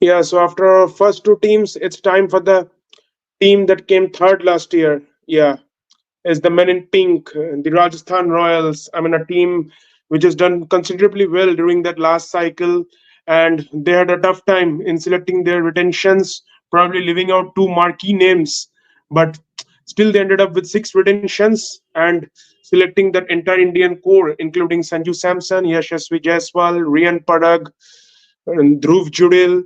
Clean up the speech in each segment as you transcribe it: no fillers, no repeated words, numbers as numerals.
Yeah, so after first two teams, it's time for the team that came third last year. Yeah, is the men in pink, the Rajasthan Royals. I mean, a team which has done considerably well during that last cycle, and they had a tough time in selecting their retentions, probably leaving out two marquee names, but still they ended up with six retentions and selecting that entire Indian core, including Sanju Samson, Yashasvi Jaiswal, Rian Parag, and Dhruv Judel,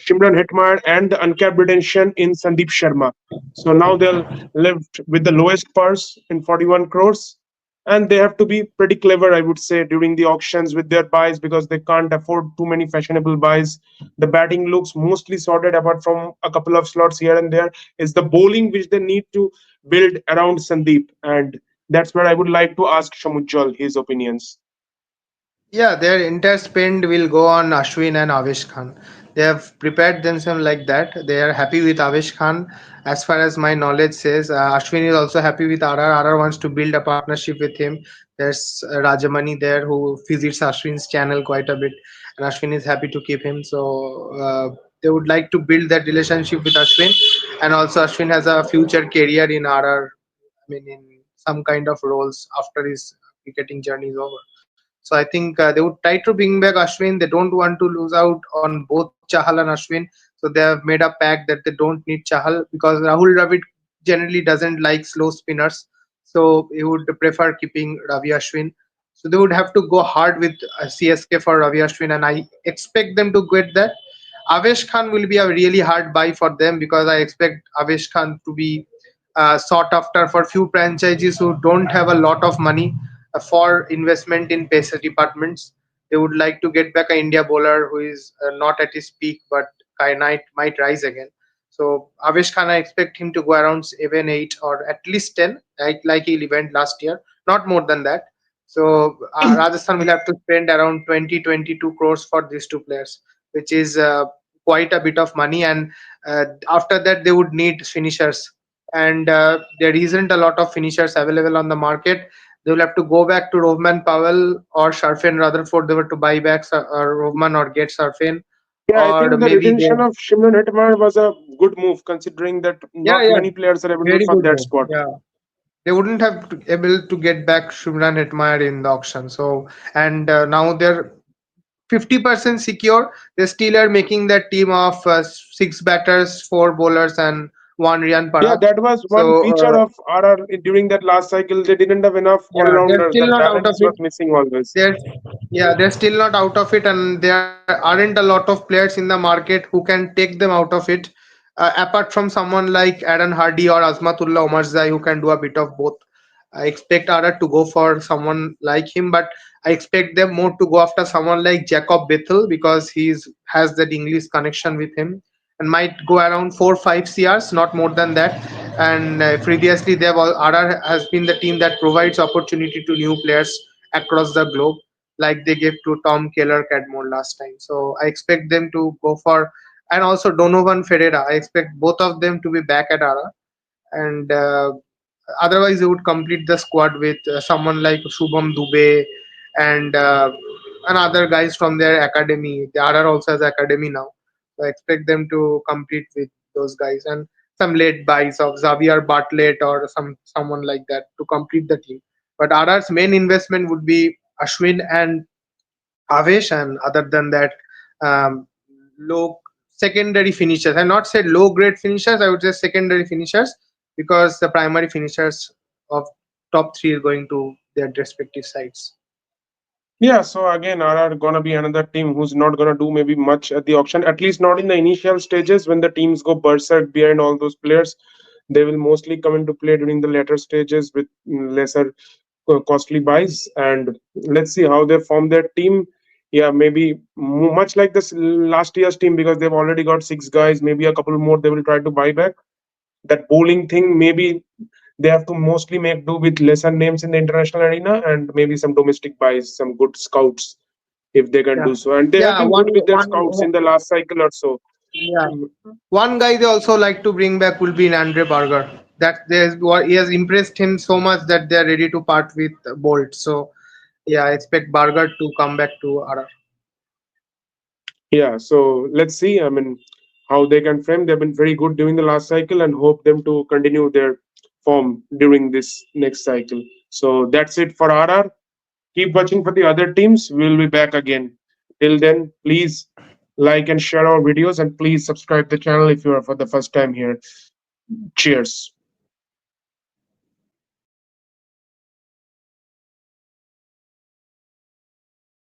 Shimran Hetmar, and the uncapped retention in Sandeep Sharma. So now they'll left with the lowest purse in 41 crores. And they have to be pretty clever, I would say, during the auctions with their buys because they can't afford too many fashionable buys. The batting looks mostly sorted, apart from a couple of slots here and there. Is the bowling which they need to build around Sandeep. And that's where I would like to ask Shamujjal his opinions. Yeah, their entire spend will go on Ashwin and Avesh Khan. They have prepared themselves like that. They are happy with Avesh Khan. As far as my knowledge says, Ashwin is also happy with RR. RR wants to build a partnership with him. There's Rajamani there who visits Ashwin's channel quite a bit, and Ashwin is happy to keep him. So they would like to build that relationship with Ashwin, and also Ashwin has a future career in RR. I mean, in some kind of roles after his cricketing journey is over. So I think they would try to bring back Ashwin. They don't want to lose out on both Chahal and Ashwin. So they have made a pact that they don't need Chahal because Rahul Dravid generally doesn't like slow spinners. So he would prefer keeping Ravi Ashwin. So they would have to go hard with CSK for Ravi Ashwin, and I expect them to get that. Avesh Khan will be a really hard buy for them because I expect Avesh Khan to be sought after for few franchises who don't have a lot of money for investment in pacer departments. They would like to get back an India bowler who is not at his peak but might rise again. So Avesh Khan, I expect him to go around 7, 8, or at least 10, like he went last year, not more than that. So Rajasthan will have to spend around 20, 22 crores for these two players, which is quite a bit of money. And after that, they would need finishers. And there isn't a lot of finishers available on the market. They will have to go back to Rovman Powell or Sharfin Rutherford. They were to buy back Rovman or get Sharfin, Yeah, I or think the maybe retention they. of Shimron Hetmar was a good move considering that Yeah, not yeah, many players are available very for good that move. spot. Yeah, they wouldn't have able to get back Shimran Hetmeyer in the auction. So and now they're 50% secure. They still are making that team of six batters, four bowlers, and one Rian Yeah, Parag. that was one So feature of RR during that last cycle. They didn't have enough all yeah, they're rounders. still That not out of balance it. was missing always. They're yeah, they're still not out of it, and there aren't a lot of players in the market who can take them out of it. Apart from someone like Aaron Hardy or Azmatullah Omarzai, who can do a bit of both. I expect Ara to go for someone like him, but I expect them more to go after someone like Jacob Bethel because he's has that English connection with him and might go around 4-5 CRs, not more than that. And previously, RR has been the team that provides opportunity to new players across the globe, like they gave to Tom Keller Cadmore last time. So I expect them to go for, and also Donovan Ferreira. I expect both of them to be back at RR, and otherwise they would complete the squad with someone like Shubham Dubey and other guys from their academy. The RR also has academy now, so I expect them to compete with those guys and some late buys of Xavier Bartlett or someone like that to complete the team. But RR's main investment would be Ashwin and Avesh, and other than that, um, low secondary finishers. I not say low grade finishers. I would say secondary finishers because the primary finishers of top three are going to their respective sides. Yeah, so again, RR gonna be another team who's not gonna do maybe much at the auction, at least not in the initial stages when the teams go berserk behind all those players. They will mostly come into play during the later stages with lesser costly buys, and let's see how they form their team. Yeah, maybe much like this last year's team because they've already got six guys. Maybe a couple more they will try to buy back. That bowling thing, maybe they have to mostly make do with lesser names in the international arena and maybe some domestic buys, some good scouts if they can Yeah, do so. And they have yeah. been good with their scouts in the last cycle or so. Yeah. One guy they also like to bring back will be Andre Berger. He has impressed him so much that they are ready to part with Bolt. So yeah, I expect Berger to come back to RR. Yeah, so let's see. I mean, how they can frame. They've been very good during the last cycle, and hope them to continue their form during this next cycle. So that's it for RR. Keep watching for the other teams. We'll be back again. Till then, please like and share our videos, and please subscribe the channel if you are for the first time here. Cheers.